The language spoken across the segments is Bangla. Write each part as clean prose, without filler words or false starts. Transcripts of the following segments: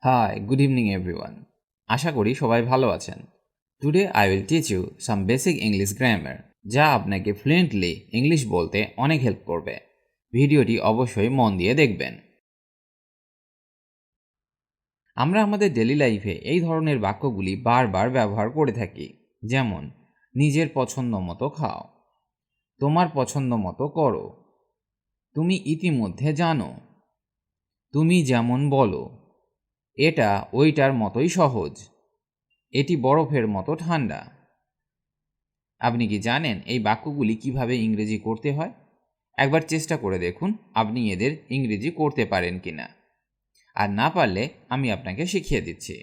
Hi, good evening everyone. আশা করি সবাই ভালো আছেন। Today I will teach you some basic English grammar যা আপনাকে fluently ইংলিশ বলতে অনেক হেল্প করবে। ভিডিওটি অবশ্যই মন দিয়ে দেখবেন। আমরা আমাদের ডেইলি লাইফে এই ধরনের বাক্যগুলি বারবার ব্যবহার করে থাকি। যেমন নিজের পছন্দ মতো খাও, তোমার পছন্দ মতো করো, তুমি ইতিমধ্যে জানো, তুমি যেমন বলো, এটা ওইটার মতোই সহজ, এটি বরফের মতো ঠান্ডা। আপনি কি জানেন এই বাক্যগুলি কিভাবে ইংরেজি করতে হয়? একবার চেষ্টা করে দেখুন আপনি এদের ইংরেজি করতে পারেন কিনা। আর না পারলে আমি আপনাকে শিখিয়ে দিচ্ছি।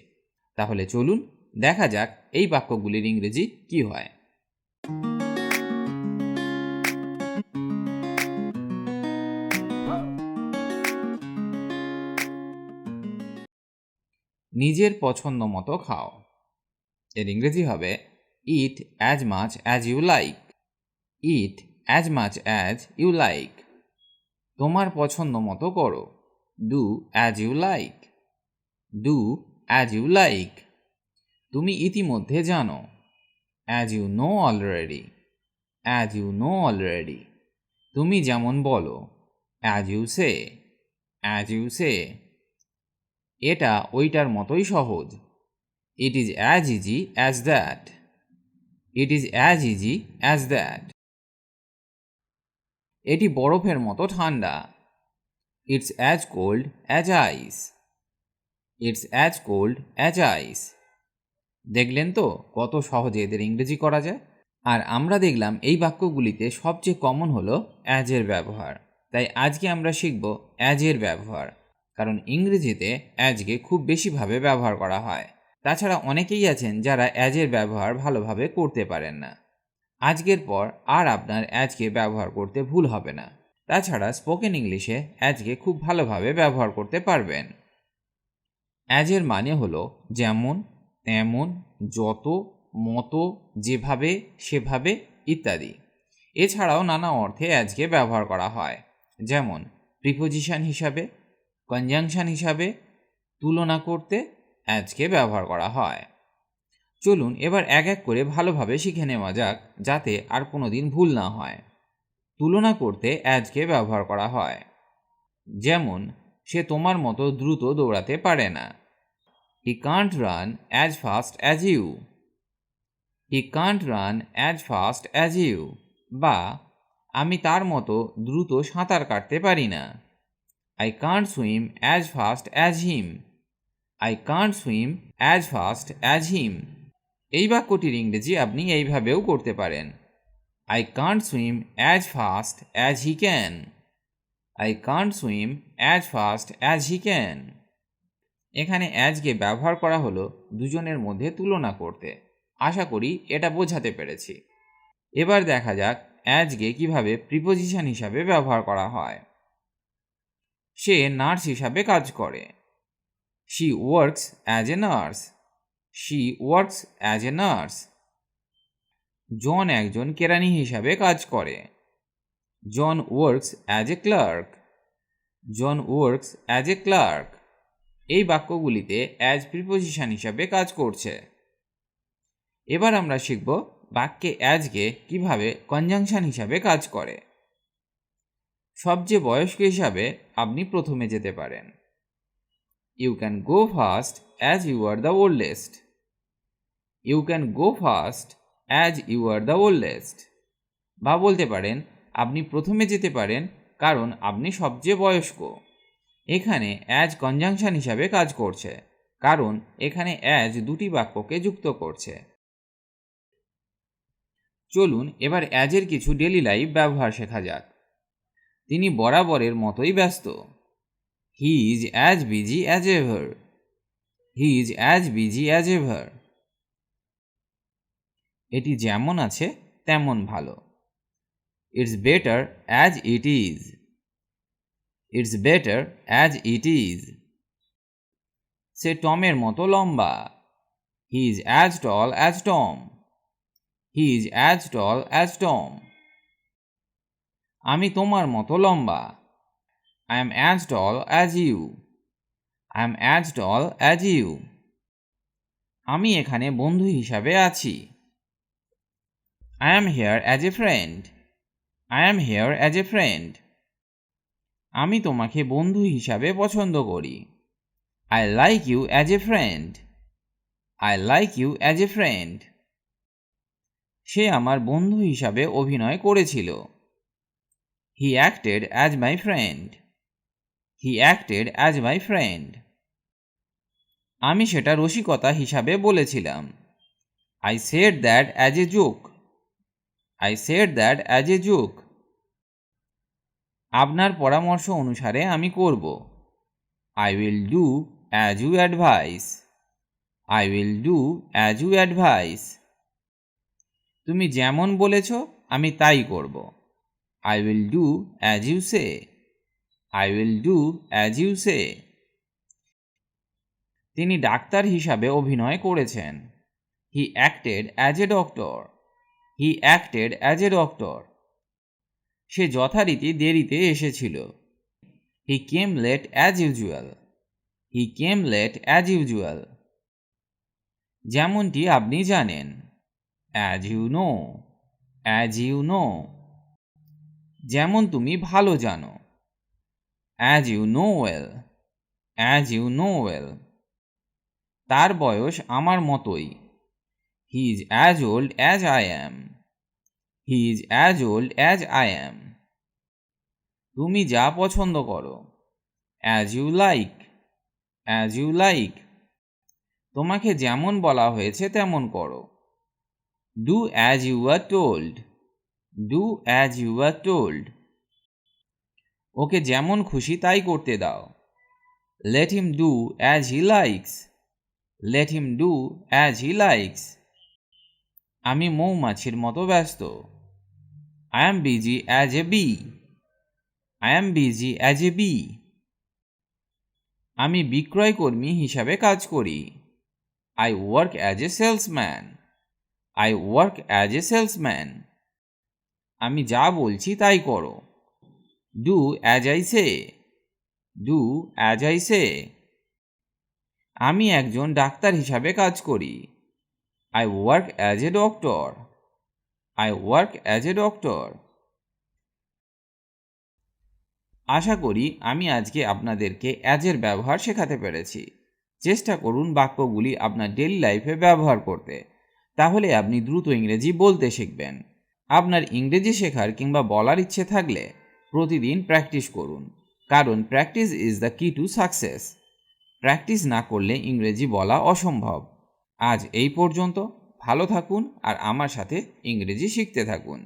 তাহলে চলুন দেখা যাক এই বাক্যগুলির ইংরেজি কি হয়। নিজের পছন্দ মতো খাও, এর ইংরেজি হবে eat as much as you like. Eat as much as you like. তোমার পছন্দ মতো করো, do as you like. Do as you like. তুমি ইতিমধ্যে জানো, as you know already. As you know already. তুমি যেমন বলো, as you say. As you say. এটা ওইটার মতোই সহজ, it is as easy as that. It is as easy as that. এটি বরফের মতো ঠান্ডা, it's as cold as ice. It's as cold as ice. দেখলেন তো কত সহজে এদের ইংরেজি করা যায়। আর আমরা দেখলাম এই বাক্যগুলিতে সবচেয়ে কমন হলো অ্যাজের ব্যবহার। তাই আজকে আমরা শিখব অ্যাজের ব্যবহার, কারণ ইংরেজিতে অ্যাজকে খুব বেশিভাবে ব্যবহার করা হয়। তাছাড়া অনেকেই আছেন যারা অ্যাজের ব্যবহার ভালোভাবে করতে পারেন না। আজকের পর আর আপনার অ্যাজকে ব্যবহার করতে ভুল হবে না। তাছাড়া স্পোকেন ইংলিশে অ্যাজকে খুব ভালোভাবে ব্যবহার করতে পারবেন। অ্যাজের মানে হলো যেমন, তেমন, যত, মতো, যেভাবে, সেভাবে ইত্যাদি। এছাড়াও নানা অর্থে অ্যাজকে ব্যবহার করা হয়, যেমন প্রিপোজিশন হিসাবে, কনজাংশন হিসাবে, তুলনা করতে অ্যাজকে ব্যবহার করা হয়। চলুন এবার এক এক করে ভালোভাবে শিখে নেওয়া যাক, যাতে আর কোনো দিন ভুল না হয়। তুলনা করতে অ্যাজকে ব্যবহার করা হয়, যেমন সে তোমার মতো দ্রুত দৌড়াতে পারে না। He can't run as fast as you. He can't run as fast as you. বা আমি তার মতো দ্রুত সাঁতার কাটতে পারি না। I can't swim as fast as him. I can't swim as fast as him. এই বাক্যটির ইংরেজি আপনি এইভাবেও করতে পারেন, I can't swim as fast as he can. I can't swim as fast as he can. এখানে অ্যাজকে ব্যবহার করা হলো দুজনের মধ্যে তুলনা করতে। আশা করি এটা বোঝাতে পেরেছি। এবার দেখা যাক অ্যাজকে কিভাবে প্রিপোজিশন হিসাবে ব্যবহার করা হয়। সে নার্স হিসাবে কাজ করে, she works as a nurse. She works as a nurse. John একজন কেরানি হিসাবে কাজ করে, John works as a clerk. John works as a clerk. এই বাক্যগুলিতে অ্যাজ প্রিপোজিশন হিসাবে কাজ করছে। এবার আমরা শিখব বাক্যে অ্যাজকে কিভাবে কনজাংশন হিসাবে কাজ করে। সবচেয়ে বয়স্ক হিসাবে আপনি প্রথমে যেতে পারেন, you can go first as you are the oldest. You can go first as you are the oldest. বা বলতে পারেন আপনি প্রথমে যেতে পারেন কারণ আপনি সবচেয়ে বয়স্ক। এখানে অ্যাজ কনজাংশন হিসাবে কাজ করছে, কারণ এখানে অ্যাজ দুটি বাক্যকে যুক্ত করছে। চলুন এবার অ্যাজের কিছু ডেইলি লাইফ ব্যবহার শেখা যাক। তিনি বরাবরের মতোই ব্যস্ত, he is as busy as ever. He is as busy as ever. এটি যেমন আছে তেমন ভালো, it's better as it is. It's better as it is. সে টমের মতো লম্বা, he is as tall as Tom. He is as tall as Tom. আমি তোমার মতো লম্বা, I am as tall as you. I am as tall as you. আমি এখানে বন্ধু হিসাবে আছি। I am here as a friend. I am here as a friend. আমি তোমাকে বন্ধু হিসাবে পছন্দ করি। I like you as a friend. I like you as a friend. সে আমার বন্ধু হিসাবে অভিনয় করেছিল। He acted as my friend. He acted as my friend. আমি সেটা রসিকতা হিসাবে বলেছিলাম। I said that as a joke. I said that as a joke. আপনার পরামর্শ অনুসারে আমি করব। I will do as you advise. I will do as you advise. তুমি যেমন বলেছ আমি তাই করব। I will do as you say. I will do as you say. তিনি ডাক্তার হিসাবে অভিনয় করেছেন। He acted as a doctor. He acted as a doctor. সে যথারীতি দেরিতে এসেছিল। He came late as usual. He came late as usual. যেমনটি আপনি জানেন। As you know. As you know. যেমন তুমি ভালো জানো। As you know well. As you know well. তার বয়স আমার মতোই। He is as old as I am. He is as old as I am. তুমি যা পছন্দ করো। As you like. As you like. তোমাকে যেমন বলা হয়েছে তেমন করো। Do as you were told. Do as you were told. ওকে যেমন খুশি তাই করতে দাও। Let him do as he likes. Let him do as he likes. আমি মৌমাছির মতো ব্যস্ত। I am busy as a bee. I am busy as a bee. আমি বিক্রয়কর্মী হিসাবে কাজ করি। I work as a salesman. I work as a salesman. আমি যা বলছি তাই করো। Do as I say. Do as I say. আমি একজন ডাক্তার হিসাবে কাজ করি। I work as a doctor. I work as a doctor. আশা করি আমি আজকে আপনাদেরকে অ্যাজের ব্যবহার শেখাতে পেরেছি। চেষ্টা করুন বাক্যগুলি আপনার ডেইলি লাইফে ব্যবহার করতে, তাহলে আপনি দ্রুত ইংরেজি বলতে শিখবেন। আপনার ইংরেজি শেখার কিংবা বলার ইচ্ছে থাকলে প্রতিদিন প্র্যাকটিস করুন, কারণ প্র্যাকটিস ইজ দ্য কি টু সাকসেস। প্র্যাকটিস না করলে ইংরেজি বলা অসম্ভব। আজ এই পর্যন্ত। ভালো থাকুন আর আমার সাথে ইংরেজি শিখতে থাকুন।